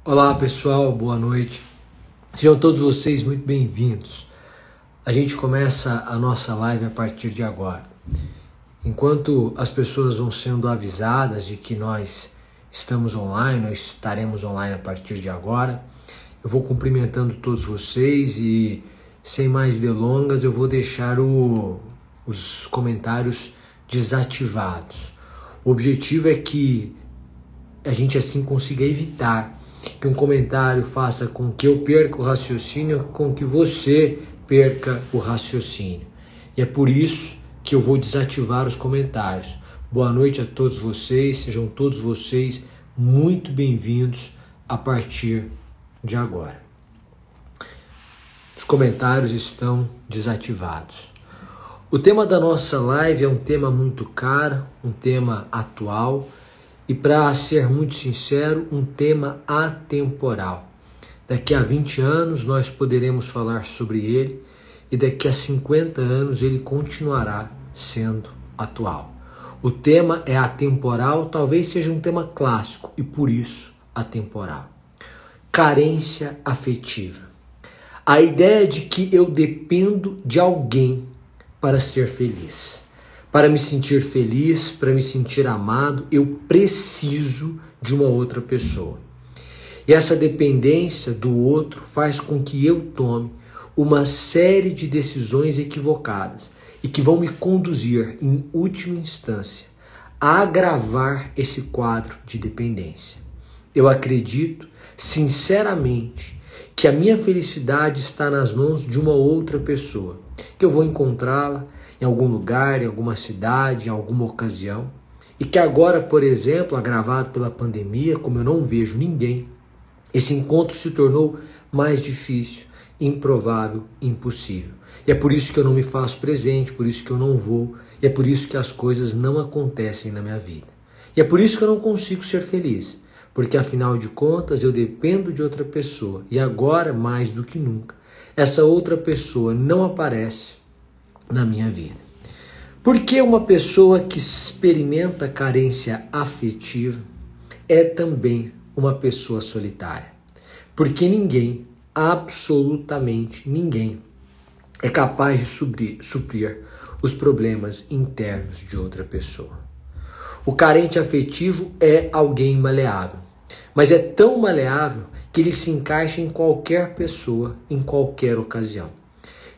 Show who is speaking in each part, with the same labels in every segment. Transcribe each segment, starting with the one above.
Speaker 1: Olá pessoal, boa noite. Sejam todos vocês muito bem-vindos. A gente começa a nossa live a partir de agora. Enquanto as pessoas vão sendo avisadas de que nós estamos online, nós estaremos online a partir de agora, eu vou cumprimentando todos vocês e, sem mais delongas, eu vou deixar os comentários desativados. O objetivo é que a gente assim consiga evitar que um comentário faça com que eu perca o raciocínio, com que você perca o raciocínio. E é por isso que eu vou desativar os comentários. Boa noite a todos vocês, sejam todos vocês muito bem-vindos a partir de agora. Os comentários estão desativados. O tema da nossa live é um tema muito caro, um tema atual, e, para ser muito sincero, um tema atemporal. Daqui a 20 anos nós poderemos falar sobre ele e daqui a 50 anos ele continuará sendo atual. O tema é atemporal, talvez seja um tema clássico e por isso atemporal. Carência afetiva. A ideia de que eu dependo de alguém para ser feliz. Para me sentir feliz, para me sentir amado, eu preciso de uma outra pessoa. E essa dependência do outro faz com que eu tome uma série de decisões equivocadas e que vão me conduzir, em última instância, a agravar esse quadro de dependência. Eu acredito, sinceramente, que a minha felicidade está nas mãos de uma outra pessoa, que eu vou encontrá-la em algum lugar, em alguma cidade, em alguma ocasião, e que agora, por exemplo, agravado pela pandemia, como eu não vejo ninguém, esse encontro se tornou mais difícil, improvável, impossível. E é por isso que eu não me faço presente, por isso que eu não vou, e é por isso que as coisas não acontecem na minha vida. E é por isso que eu não consigo ser feliz, porque afinal de contas eu dependo de outra pessoa, e agora, mais do que nunca, essa outra pessoa não aparece na minha vida. Por que uma pessoa que experimenta carência afetiva é também uma pessoa solitária? Porque ninguém, absolutamente ninguém, é capaz de suprir os problemas internos de outra pessoa. O carente afetivo é alguém maleável, mas é tão maleável que ele se encaixa em qualquer pessoa, em qualquer ocasião.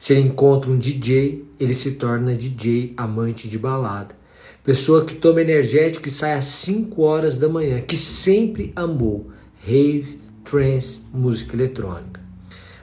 Speaker 1: Se ele encontra um DJ, ele se torna DJ amante de balada. Pessoa que toma energético e sai às 5 horas da manhã, que sempre amou rave, trance, música eletrônica.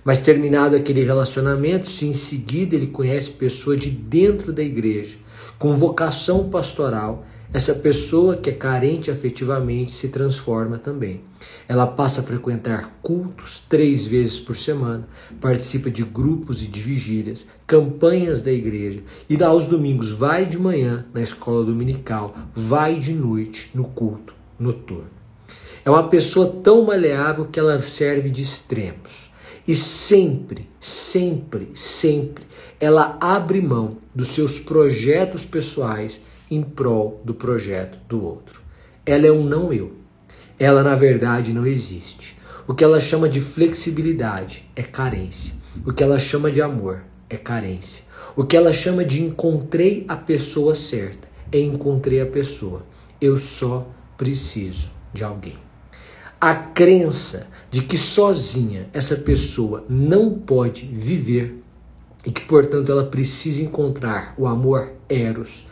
Speaker 1: Mas terminado aquele relacionamento, se em seguida ele conhece pessoa de dentro da igreja, com vocação pastoral, essa pessoa que é carente afetivamente se transforma também. Ela passa a frequentar cultos 3 vezes por semana, participa de grupos e de vigílias, campanhas da igreja e aos domingos vai de manhã na escola dominical, vai de noite no culto noturno. É uma pessoa tão maleável que ela serve de extremos. E sempre, sempre, sempre ela abre mão dos seus projetos pessoais em prol do projeto do outro. Ela é um não eu. Ela, na verdade, não existe. O que ela chama de flexibilidade é carência. O que ela chama de amor é carência. O que ela chama de encontrei a pessoa certa é encontrei a pessoa. Eu só preciso de alguém. A crença de que sozinha essa pessoa não pode viver e que, portanto, ela precisa encontrar o amor eros.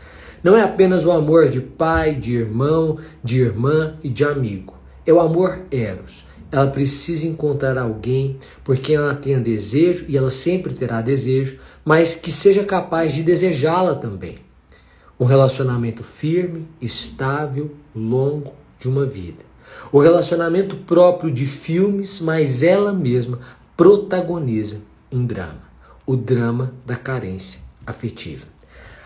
Speaker 1: Não é apenas o amor de pai, de irmão, de irmã e de amigo. É o amor eros. Ela precisa encontrar alguém por quem ela tenha desejo, e ela sempre terá desejo, mas que seja capaz de desejá-la também. Um relacionamento firme, estável, longo de uma vida. O relacionamento próprio de filmes, mas ela mesma protagoniza um drama. O drama da carência afetiva.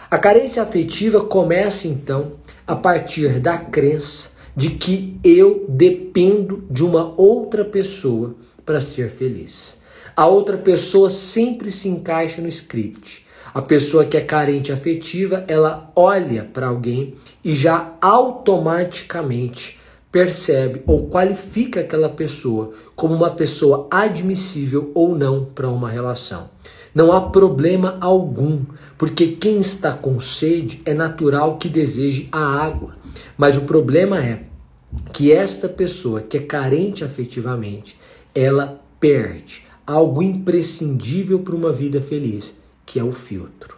Speaker 1: A carência afetiva começa, então, a partir da crença de que eu dependo de uma outra pessoa para ser feliz. A outra pessoa sempre se encaixa no script. A pessoa que é carente afetiva, ela olha para alguém e já automaticamente percebe ou qualifica aquela pessoa como uma pessoa admissível ou não para uma relação. Não há problema algum, porque quem está com sede é natural que deseje a água. Mas o problema é que esta pessoa que é carente afetivamente, ela perde algo imprescindível para uma vida feliz, que é o filtro.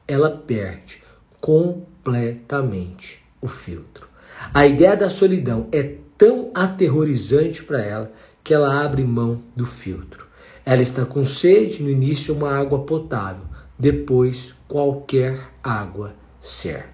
Speaker 1: Ela perde completamente o filtro. A ideia da solidão é tão aterrorizante para ela que ela abre mão do filtro. Ela está com sede, no início uma água potável, depois qualquer água serve.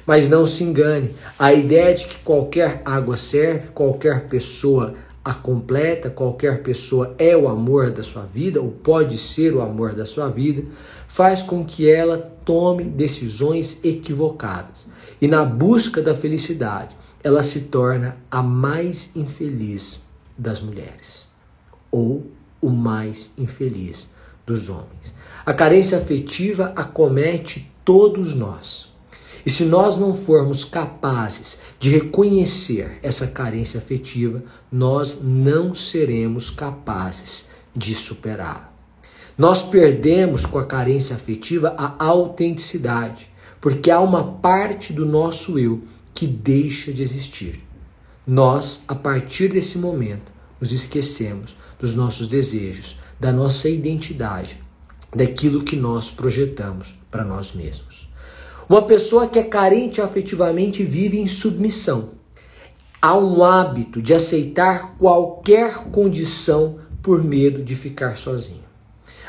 Speaker 1: Mas não se engane, a ideia de que qualquer água serve, qualquer pessoa a completa, qualquer pessoa é o amor da sua vida, ou pode ser o amor da sua vida, faz com que ela tome decisões equivocadas. E na busca da felicidade, ela se torna a mais infeliz das mulheres, ou o mais infeliz dos homens. A carência afetiva acomete todos nós. E se nós não formos capazes de reconhecer essa carência afetiva, nós não seremos capazes de superá-la. Nós perdemos com a carência afetiva a autenticidade, porque há uma parte do nosso eu que deixa de existir. Nós, a partir desse momento, nos esquecemos dos nossos desejos, da nossa identidade, daquilo que nós projetamos para nós mesmos. Uma pessoa que é carente afetivamente vive em submissão. Há um hábito de aceitar qualquer condição por medo de ficar sozinho.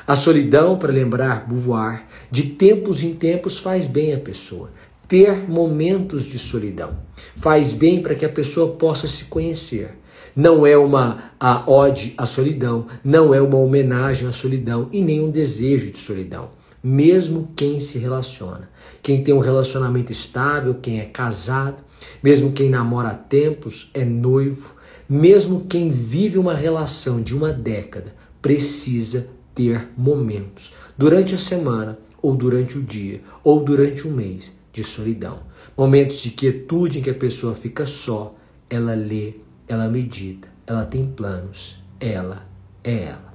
Speaker 1: A solidão, para lembrar Beauvoir, de tempos em tempos faz bem à pessoa. Ter momentos de solidão faz bem para que a pessoa possa se conhecer. Não é uma ode à solidão, não é uma homenagem à solidão e nem um desejo de solidão. Mesmo quem se relaciona, quem tem um relacionamento estável, quem é casado, mesmo quem namora há tempos, é noivo, mesmo quem vive uma relação de uma década, precisa ter momentos durante a semana, ou durante o dia, ou durante um mês de solidão. Momentos de quietude em que a pessoa fica só, ela lê, ela medita, ela tem planos, ela é ela.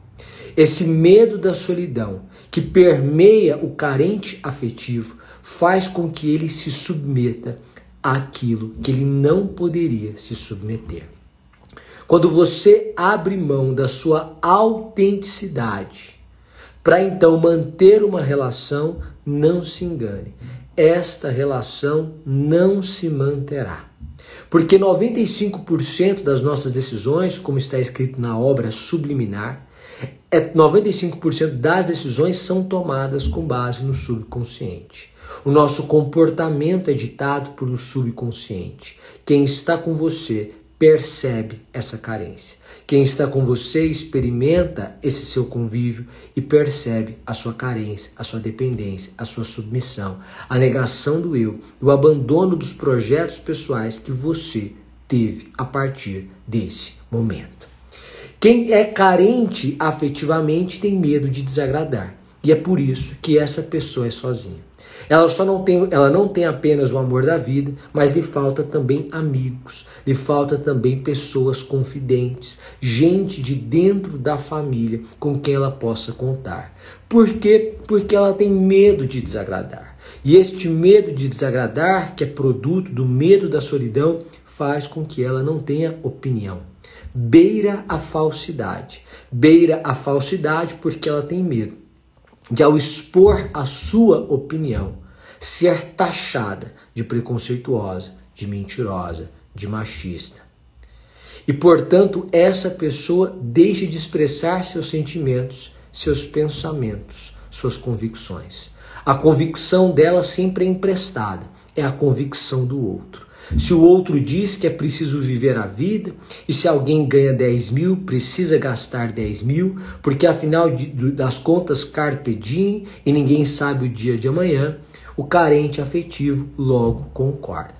Speaker 1: Esse medo da solidão que permeia o carente afetivo faz com que ele se submeta àquilo que ele não poderia se submeter. Quando você abre mão da sua autenticidade para então manter uma relação, não se engane, esta relação não se manterá. Porque 95% das nossas decisões, como está escrito na obra Subliminar, 95% das decisões são tomadas com base no subconsciente. O nosso comportamento é ditado pelo subconsciente. Quem está com você percebe essa carência. Quem está com você experimenta esse seu convívio e percebe a sua carência, a sua dependência, a sua submissão, a negação do eu, o abandono dos projetos pessoais que você teve a partir desse momento. Quem é carente afetivamente tem medo de desagradar. E é por isso que essa pessoa é sozinha. Ela não tem apenas o amor da vida, mas lhe falta também amigos, lhe falta também pessoas confidentes, gente de dentro da família com quem ela possa contar. Por quê? Porque ela tem medo de desagradar. E este medo de desagradar, que é produto do medo da solidão, faz com que ela não tenha opinião. Beira a falsidade. Beira a falsidade porque ela tem medo de, ao expor a sua opinião, ser taxada de preconceituosa, de mentirosa, de machista. E, portanto, essa pessoa deixa de expressar seus sentimentos, seus pensamentos, suas convicções. A convicção dela sempre é emprestada, é a convicção do outro. Se o outro diz que é preciso viver a vida, e se alguém ganha 10 mil, precisa gastar 10 mil, porque afinal das contas, carpe diem, e ninguém sabe o dia de amanhã, o carente afetivo logo concorda.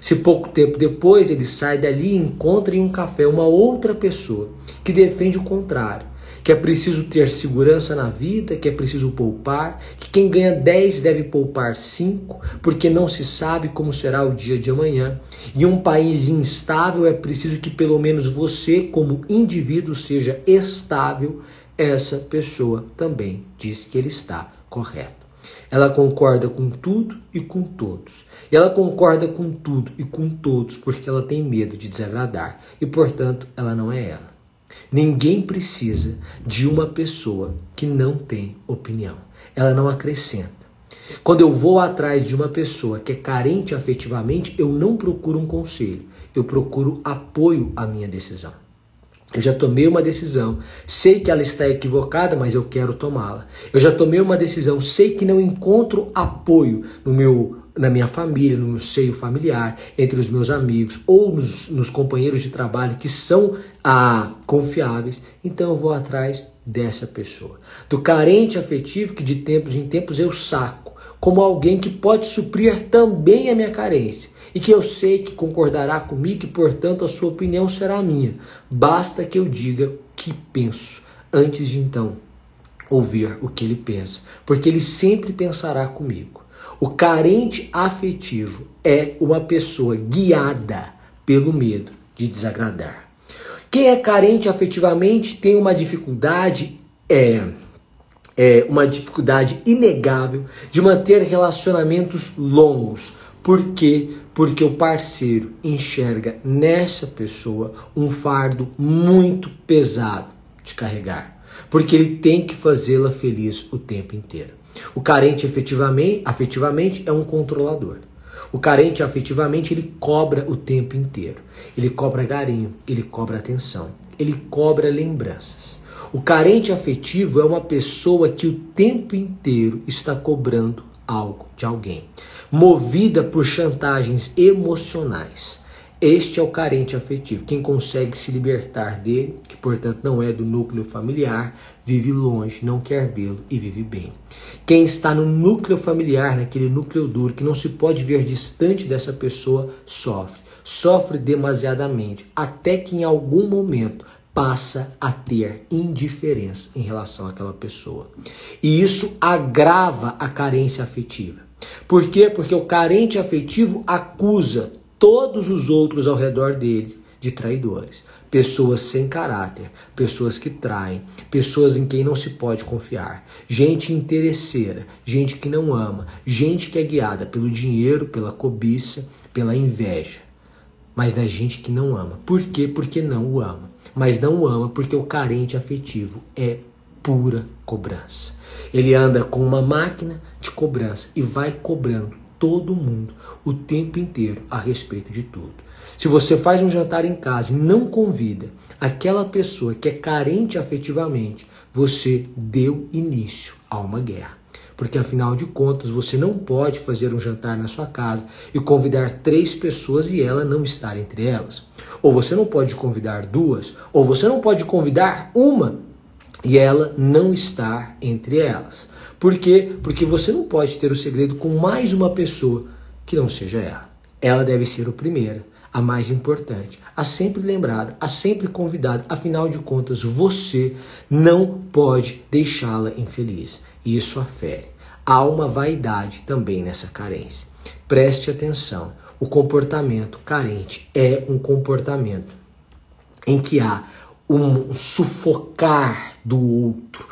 Speaker 1: Se pouco tempo depois ele sai dali e encontra em um café uma outra pessoa que defende o contrário, que é preciso ter segurança na vida, que é preciso poupar, que quem ganha 10 deve poupar 5, porque não se sabe como será o dia de amanhã. Em um país instável é preciso que pelo menos você, como indivíduo, seja estável. Essa pessoa também diz que ele está correto. Ela concorda com tudo e com todos. E ela concorda com tudo e com todos porque ela tem medo de desagradar. E, portanto, ela não é ela. Ninguém precisa de uma pessoa que não tem opinião. Ela não acrescenta. Quando eu vou atrás de uma pessoa que é carente afetivamente, eu não procuro um conselho. Eu procuro apoio à minha decisão. Eu já tomei uma decisão, sei que ela está equivocada, mas eu quero tomá-la. Eu já tomei uma decisão, sei que não encontro apoio na minha família, no meu seio familiar, entre os meus amigos ou nos companheiros de trabalho que são confiáveis, então eu vou atrás dessa pessoa. Do carente afetivo que de tempos em tempos eu saco, como alguém que pode suprir também a minha carência e que eu sei que concordará comigo e, portanto, a sua opinião será a minha. Basta que eu diga o que penso antes de, então, ouvir o que ele pensa, porque ele sempre pensará comigo. O carente afetivo é uma pessoa guiada pelo medo de desagradar. Quem é carente afetivamente tem uma dificuldade uma dificuldade inegável de manter relacionamentos longos. Por quê? Porque o parceiro enxerga nessa pessoa um fardo muito pesado de carregar. Porque ele tem que fazê-la feliz o tempo inteiro. O carente afetivamente é um controlador. O carente afetivamente ele cobra o tempo inteiro. Ele cobra carinho, ele cobra atenção, ele cobra lembranças. O carente afetivo é uma pessoa que o tempo inteiro está cobrando algo de alguém, movida por chantagens emocionais. Este é o carente afetivo. Quem consegue se libertar dele, que portanto não é do núcleo familiar, vive longe, não quer vê-lo e vive bem. Quem está no núcleo familiar, naquele núcleo duro, que não se pode ver distante dessa pessoa, sofre demasiadamente, até que em algum momento passa a ter indiferença em relação àquela pessoa. E isso agrava a carência afetiva. Por quê? Porque o carente afetivo acusa todos os outros ao redor dele de traidores. Pessoas sem caráter, pessoas que traem, pessoas em quem não se pode confiar. Gente interesseira, gente que não ama, gente que é guiada pelo dinheiro, pela cobiça, pela inveja. Mas da gente que não ama. Por quê? Porque não o ama. Mas não o ama porque o carente afetivo é pura cobrança. Ele anda com uma máquina de cobrança e vai cobrando todo mundo o tempo inteiro a respeito de tudo. Se você faz um jantar em casa e não convida aquela pessoa que é carente afetivamente, você deu início a uma guerra. Porque afinal de contas você não pode fazer um jantar na sua casa e convidar 3 pessoas e ela não estar entre elas. Ou você não pode convidar 2, ou você não pode convidar uma e ela não estar entre elas. Por quê? Porque você não pode ter o segredo com mais uma pessoa que não seja ela. Ela deve ser a primeira, a mais importante, a sempre lembrada, a sempre convidada. Afinal de contas, você não pode deixá-la infeliz. E isso afere. Há uma vaidade também nessa carência. Preste atenção. O comportamento carente é um comportamento em que há um sufocar do outro,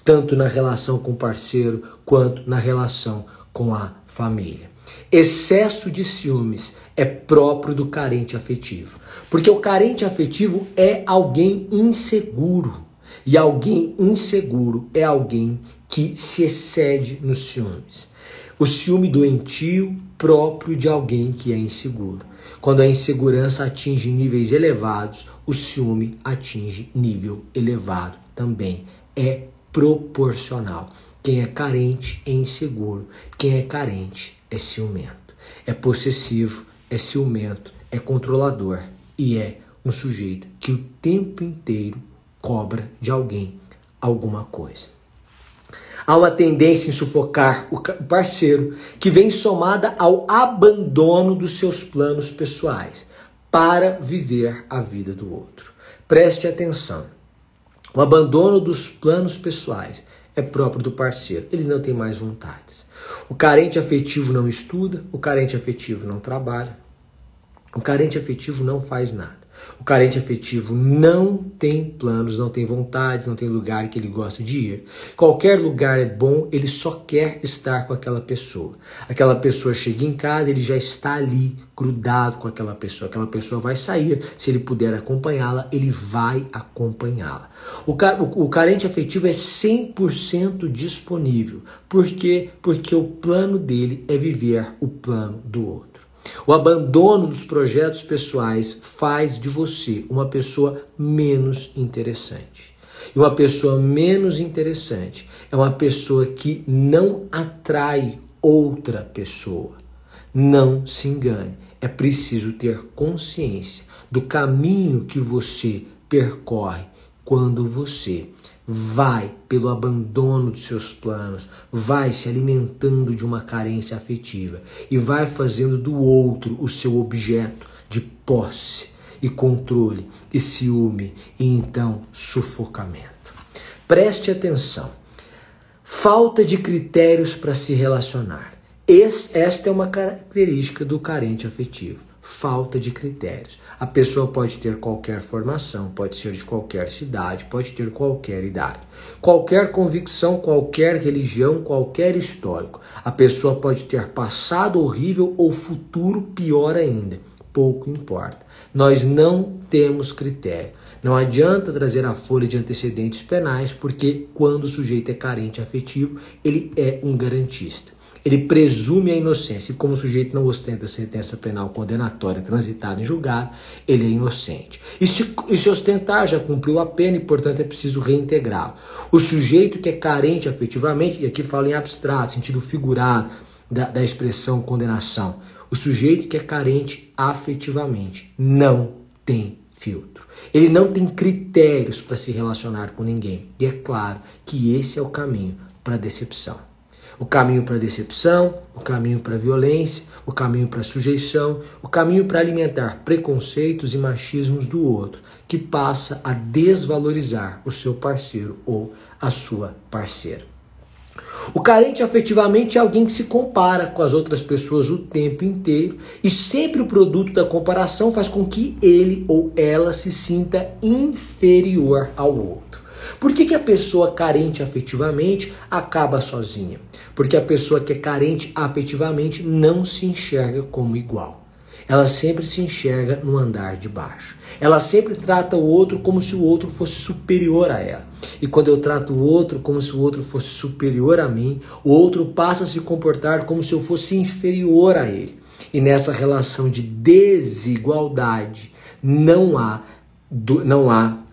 Speaker 1: tanto na relação com o parceiro quanto na relação com a família. Excesso de ciúmes é próprio do carente afetivo, porque o carente afetivo é alguém inseguro, e alguém inseguro é alguém que se excede nos ciúmes. O ciúme doentio próprio de alguém que é inseguro. Quando a insegurança atinge níveis elevados, o ciúme atinge nível elevado também. É proporcional. Quem é carente é inseguro. Quem é carente é ciumento. É possessivo, é ciumento, é controlador e é um sujeito que o tempo inteiro cobra de alguém alguma coisa. Há uma tendência em sufocar o parceiro que vem somada ao abandono dos seus planos pessoais para viver a vida do outro. Preste atenção. O abandono dos planos pessoais é próprio do parceiro. Ele não tem mais vontades. O carente afetivo não estuda, o carente afetivo não trabalha, o carente afetivo não faz nada. O carente afetivo não tem planos, não tem vontades, não tem lugar que ele gosta de ir. Qualquer lugar é bom, ele só quer estar com aquela pessoa. Aquela pessoa chega em casa, ele já está ali, grudado com aquela pessoa. Aquela pessoa vai sair, se ele puder acompanhá-la, ele vai acompanhá-la. O carente afetivo é 100% disponível. Por quê? Porque o plano dele é viver o plano do outro. O abandono dos projetos pessoais faz de você uma pessoa menos interessante. E uma pessoa menos interessante é uma pessoa que não atrai outra pessoa. Não se engane. É preciso ter consciência do caminho que você percorre quando você vai pelo abandono dos seus planos, vai se alimentando de uma carência afetiva e vai fazendo do outro o seu objeto de posse e controle e ciúme e então sufocamento. Preste atenção. Falta de critérios para se relacionar. Esta é uma característica do carente afetivo. Falta de critérios. A pessoa pode ter qualquer formação, pode ser de qualquer cidade, pode ter qualquer idade, qualquer convicção, qualquer religião, qualquer histórico. A pessoa pode ter passado horrível ou futuro pior ainda. Pouco importa. Nós não temos critério. Não adianta trazer a folha de antecedentes penais, porque quando o sujeito é carente afetivo, ele é um garantista. Ele presume a inocência e como o sujeito não ostenta sentença penal condenatória transitada em julgado, ele é inocente. E se ostentar, já cumpriu a pena e, portanto, é preciso reintegrá-lo. O sujeito que é carente afetivamente, e aqui falo em abstrato, sentido figurado da expressão condenação, o sujeito que é carente afetivamente não tem filtro. Ele não tem critérios para se relacionar com ninguém. E é claro que esse é o caminho para a decepção. O caminho para a decepção, o caminho para a violência, o caminho para a sujeição, o caminho para alimentar preconceitos e machismos do outro, que passa a desvalorizar o seu parceiro ou a sua parceira. O carente afetivamente é alguém que se compara com as outras pessoas o tempo inteiro e sempre o produto da comparação faz com que ele ou ela se sinta inferior ao outro. Por que a pessoa carente afetivamente acaba sozinha? Porque a pessoa que é carente afetivamente não se enxerga como igual. Ela sempre se enxerga no andar de baixo. Ela sempre trata o outro como se o outro fosse superior a ela. E quando eu trato o outro como se o outro fosse superior a mim, o outro passa a se comportar como se eu fosse inferior a ele. E nessa relação de desigualdade não há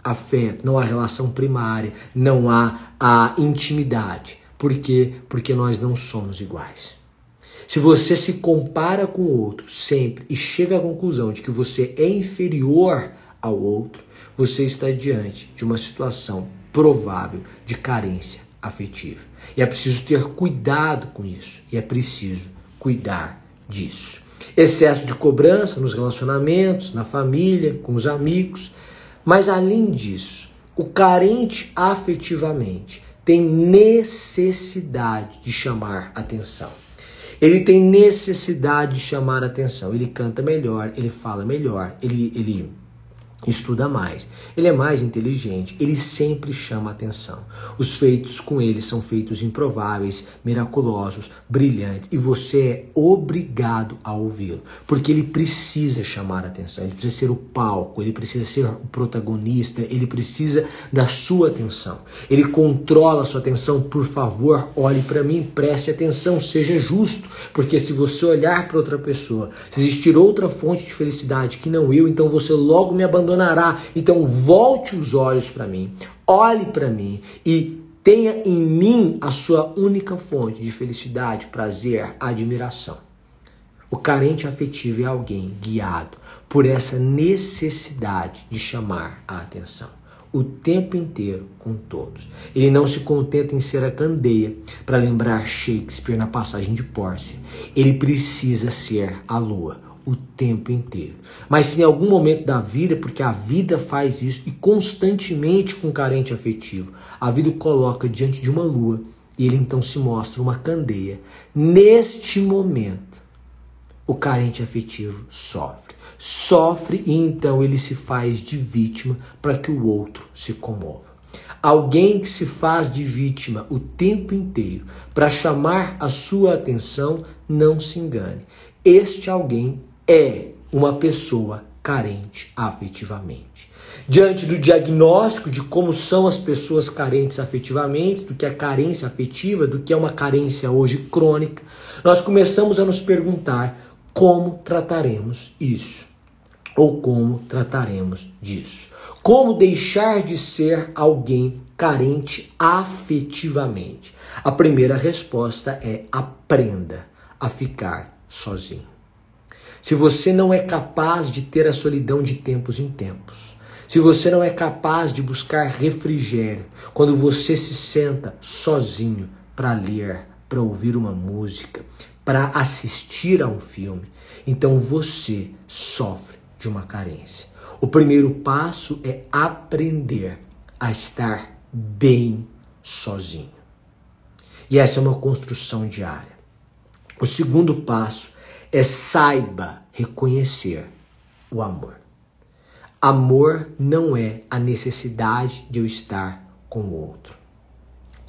Speaker 1: afeto, não há relação primária, não há a intimidade. Por quê? Porque nós não somos iguais. Se você se compara com o outro sempre e chega à conclusão de que você é inferior ao outro, você está diante de uma situação provável de carência afetiva. E é preciso ter cuidado com isso. E é preciso cuidar disso. Excesso de cobrança nos relacionamentos, na família, com os amigos. Mas além disso, o carente afetivamente tem necessidade de chamar atenção. Ele tem necessidade de chamar atenção. Ele canta melhor, ele fala melhor, ele estuda mais, ele é mais inteligente, ele sempre chama atenção. Os feitos com ele são feitos improváveis, miraculosos, brilhantes, e você é obrigado a ouvi-lo, porque ele precisa chamar atenção, ele precisa ser o palco, ele precisa ser o protagonista, ele precisa da sua atenção. Ele controla a sua atenção. Por favor, olhe para mim, preste atenção, seja justo, porque se você olhar para outra pessoa, se existir outra fonte de felicidade que não eu, então você logo me abandonará. Então volte os olhos para mim, olhe para mim e tenha em mim a sua única fonte de felicidade, prazer, admiração. O carente afetivo é alguém guiado por essa necessidade de chamar a atenção o tempo inteiro com todos. Ele não se contenta em ser a candeia para lembrar Shakespeare na passagem de Pórcia. Ele precisa ser a lua, o tempo inteiro. Mas se em algum momento da vida, porque a vida faz isso e constantemente com carente afetivo, a vida o coloca diante de uma lua e ele então se mostra uma candeia. Neste momento, o carente afetivo sofre. Sofre e então ele se faz de vítima para que o outro se comova. Alguém que se faz de vítima o tempo inteiro para chamar a sua atenção, não se engane. Este alguém é uma pessoa carente afetivamente. Diante do diagnóstico de como são as pessoas carentes afetivamente, do que é carência afetiva, do que é uma carência hoje crônica, nós começamos a nos perguntar como trataremos isso. Ou como trataremos disso? Como deixar de ser alguém carente afetivamente? A primeira resposta é: aprenda a ficar sozinho. Se você não é capaz de ter a solidão de tempos em tempos, se você não é capaz de buscar refrigério quando você se senta sozinho para ler, para ouvir uma música, para assistir a um filme, então você sofre de uma carência. O primeiro passo é aprender a estar bem sozinho. E essa é uma construção diária. O segundo passo é saiba reconhecer o amor. Amor não é a necessidade de eu estar com o outro.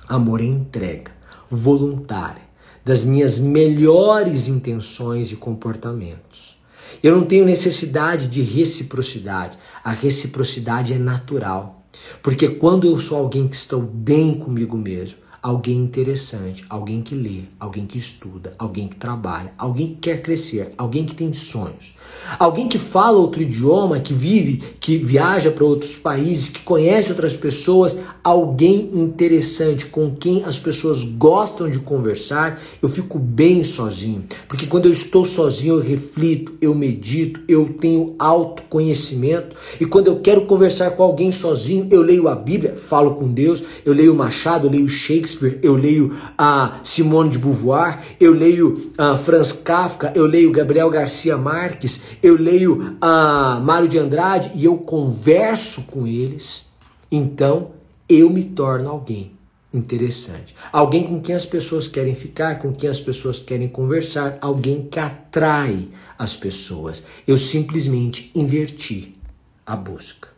Speaker 1: Amor é entrega voluntária das minhas melhores intenções e comportamentos. Eu não tenho necessidade de reciprocidade. A reciprocidade é natural. Porque quando eu sou alguém que estou bem comigo mesmo, alguém interessante, alguém que lê, alguém que estuda, alguém que trabalha, alguém que quer crescer, alguém que tem sonhos, alguém que fala outro idioma, que vive, que viaja para outros países, que conhece outras pessoas, alguém interessante com quem as pessoas gostam de conversar, eu fico bem sozinho. Porque quando eu estou sozinho, eu reflito, eu medito, eu tenho autoconhecimento. E quando eu quero conversar com alguém sozinho, eu leio a Bíblia, falo com Deus, eu leio Machado, eu leio Shakespeare, eu leio a Simone de Beauvoir, eu leio Franz Kafka, eu leio Gabriel Garcia Marques, eu leio Mário de Andrade e eu converso com eles. Então eu me torno alguém interessante. Alguém com quem as pessoas querem ficar, com quem as pessoas querem conversar, alguém que atrai as pessoas. Eu simplesmente inverti a busca.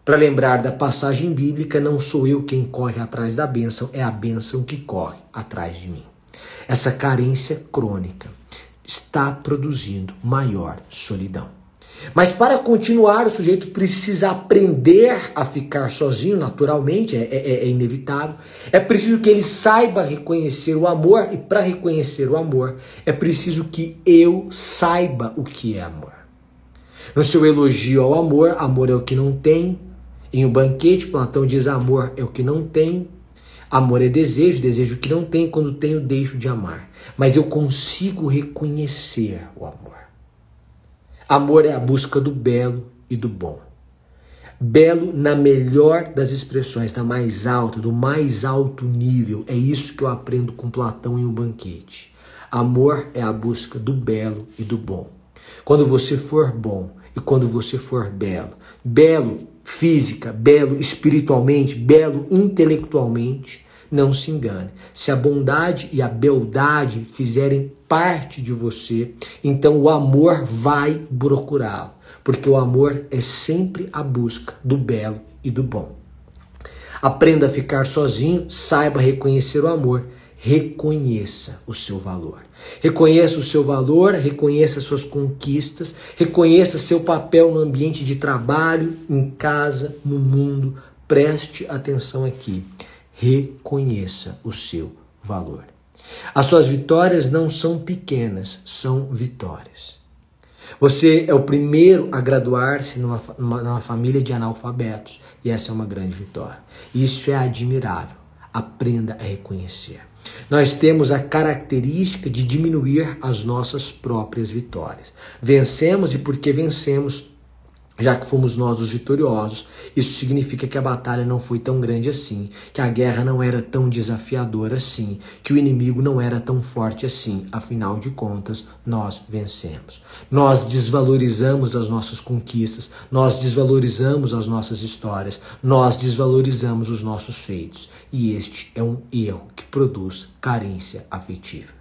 Speaker 1: Para lembrar da passagem bíblica, não sou eu quem corre atrás da bênção, é a bênção que corre atrás de mim. Essa carência crônica está produzindo maior solidão. Mas para continuar, o sujeito precisa aprender a ficar sozinho, naturalmente, é inevitável. É preciso que ele saiba reconhecer o amor, e para reconhecer o amor, é preciso que eu saiba o que é amor. No seu elogio ao amor, amor é o que não tem. Em O Banquete, Platão diz: amor é o que não tem. Amor é desejo, desejo que não tem, quando tenho deixo de amar. Mas eu consigo reconhecer o amor. Amor é a busca do belo e do bom. Belo na melhor das expressões, da mais alta, do mais alto nível. É isso que eu aprendo com Platão em O Banquete. Amor é a busca do belo e do bom. Quando você for bom e quando você for belo, belo física, belo espiritualmente, belo intelectualmente, não se engane. Se a bondade e a beldade fizerem parte de você, então o amor vai procurá-lo, porque o amor é sempre a busca do belo e do bom. Aprenda a ficar sozinho, saiba reconhecer o amor, reconheça o seu valor. Reconheça o seu valor, reconheça suas conquistas, reconheça seu papel no ambiente de trabalho, em casa, no mundo. Preste atenção aqui. Reconheça o seu valor. As suas vitórias não são pequenas, são vitórias. Você é o primeiro a graduar-se numa família de analfabetos, e essa é uma grande vitória. Isso é admirável. Aprenda a reconhecer. Nós temos a característica de diminuir as nossas próprias vitórias. Vencemos, e porque vencemos, Já que fomos nós os vitoriosos, isso significa que a batalha não foi tão grande assim, que a guerra não era tão desafiadora assim, que o inimigo não era tão forte assim. Afinal de contas, nós vencemos. Nós desvalorizamos as nossas conquistas, nós desvalorizamos as nossas histórias, nós desvalorizamos os nossos feitos. E este é um erro que produz carência afetiva.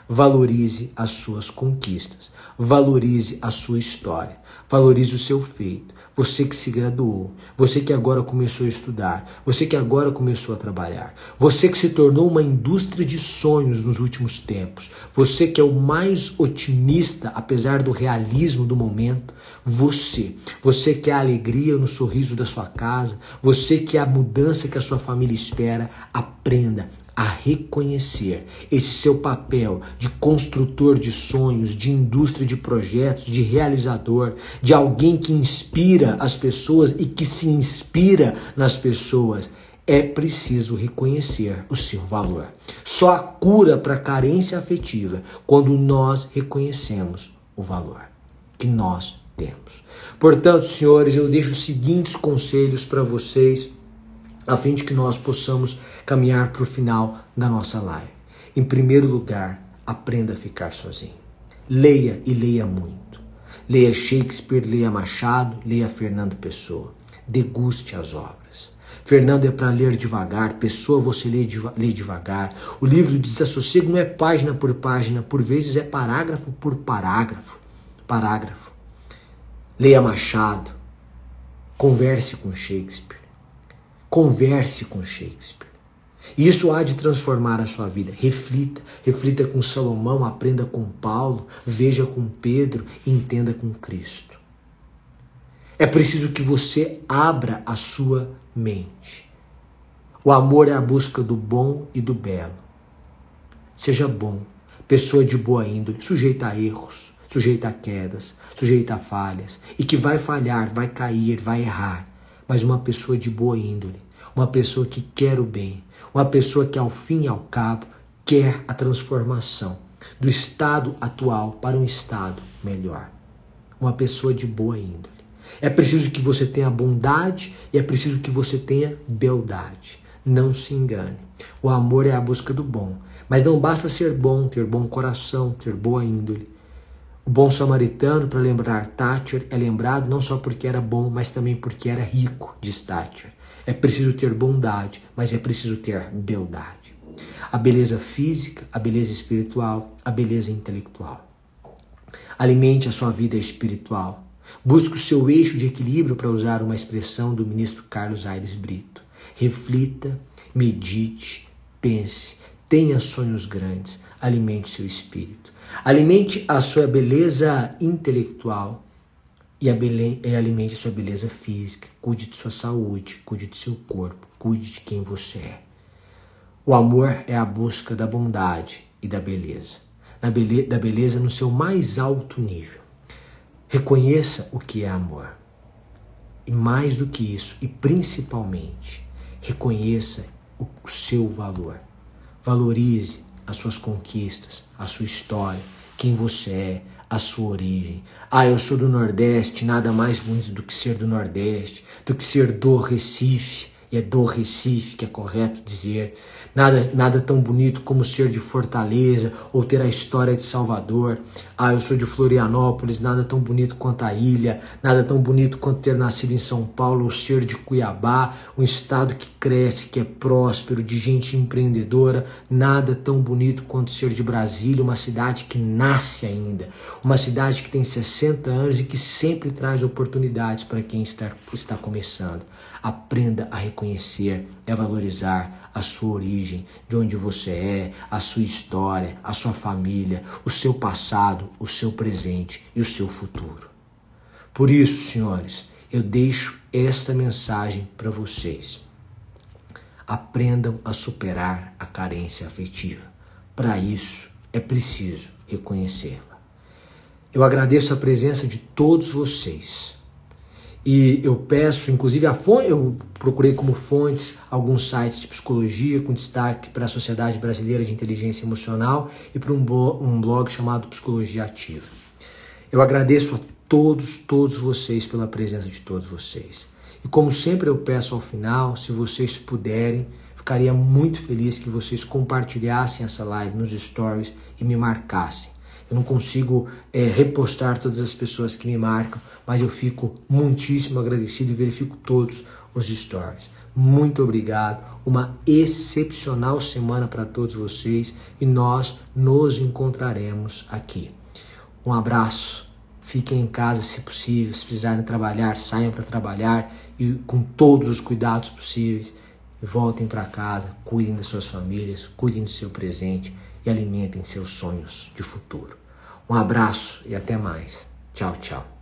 Speaker 1: Valorize as suas conquistas, valorize a sua história, valorize o seu feito. Você que se graduou, você que agora começou a estudar, você que agora começou a trabalhar, você que se tornou uma indústria de sonhos nos últimos tempos, você que é o mais otimista apesar do realismo do momento, você que é a alegria no sorriso da sua casa, você que é a mudança que a sua família espera, aprenda a reconhecer esse seu papel de construtor de sonhos, de indústria de projetos, de realizador, de alguém que inspira as pessoas e que se inspira nas pessoas. É preciso reconhecer o seu valor. Só há cura para a carência afetiva quando nós reconhecemos o valor que nós temos. Portanto, senhores, eu deixo os seguintes conselhos para vocês, a fim de que nós possamos caminhar para o final da nossa live. Em primeiro lugar, aprenda a ficar sozinho. Leia e leia muito. Leia Shakespeare, leia Machado, leia Fernando Pessoa. Deguste as obras. Fernando é para ler devagar, Pessoa você lê devagar. O livro de Desassossego não é página, por vezes é parágrafo por parágrafo. Leia Machado. Converse com Shakespeare. Converse com Shakespeare. Isso há de transformar a sua vida. Reflita com Salomão, aprenda com Paulo, veja com Pedro, entenda com Cristo. É preciso que você abra a sua mente. O amor é a busca do bom e do belo. Seja bom, pessoa de boa índole, sujeita a erros, sujeita a quedas, sujeita a falhas, e que vai falhar, vai cair, vai errar, mas uma pessoa de boa índole, uma pessoa que quer o bem, uma pessoa que ao fim e ao cabo quer a transformação do estado atual para um estado melhor. Uma pessoa de boa índole. É preciso que você tenha bondade e é preciso que você tenha beldade. Não se engane. O amor é a busca do bom, mas não basta ser bom, ter bom coração, ter boa índole. O bom samaritano, para lembrar Thatcher, é lembrado não só porque era bom, mas também porque era rico, diz Thatcher. É preciso ter bondade, mas é preciso ter beldade. A beleza física, a beleza espiritual, a beleza intelectual. Alimente a sua vida espiritual. Busque o seu eixo de equilíbrio, para usar uma expressão do ministro Carlos Aires Brito. Reflita, medite, pense, tenha sonhos grandes, alimente seu espírito. Alimente a sua beleza intelectual e alimente a sua beleza física. Cuide de sua saúde, cuide do seu corpo, cuide de quem você é. O amor é a busca da bondade e da beleza. Da beleza no seu mais alto nível. Reconheça o que é amor. E mais do que isso, e principalmente, reconheça o seu valor. Valorize as suas conquistas, a sua história, quem você é, a sua origem. Eu sou do Nordeste, nada mais bonito do que ser do Nordeste, do que ser do Recife. E é do Recife que é correto dizer. Nada tão bonito como ser de Fortaleza ou ter a história de Salvador. Eu sou de Florianópolis, nada tão bonito quanto a ilha, nada tão bonito quanto ter nascido em São Paulo ou ser de Cuiabá, um estado que cresce, que é próspero, de gente empreendedora. Nada tão bonito quanto ser de Brasília, uma cidade que nasce ainda, uma cidade que tem 60 anos e que sempre traz oportunidades para quem está começando. Aprenda a reconhecer e a valorizar a sua origem, de onde você é, a sua história, a sua família, o seu passado, o seu presente e o seu futuro. Por isso, senhores, eu deixo esta mensagem para vocês. Aprendam a superar a carência afetiva. Para isso, é preciso reconhecê-la. Eu agradeço a presença de todos vocês. E eu peço, inclusive, eu procurei como fontes alguns sites de psicologia com destaque para a Sociedade Brasileira de Inteligência Emocional e para um blog chamado Psicologia Ativa. Eu agradeço a todos vocês pela presença de todos vocês. E como sempre eu peço ao final, se vocês puderem, ficaria muito feliz que vocês compartilhassem essa live nos stories e me marcassem. Eu não consigo repostar todas as pessoas que me marcam, mas eu fico muitíssimo agradecido e verifico todos os stories. Muito obrigado, uma excepcional semana para todos vocês e nós nos encontraremos aqui. Um abraço, fiquem em casa se possível, se precisarem trabalhar, saiam para trabalhar e com todos os cuidados possíveis. Voltem para casa, cuidem das suas famílias, cuidem do seu presente e alimentem seus sonhos de futuro. Um abraço e até mais. Tchau, tchau.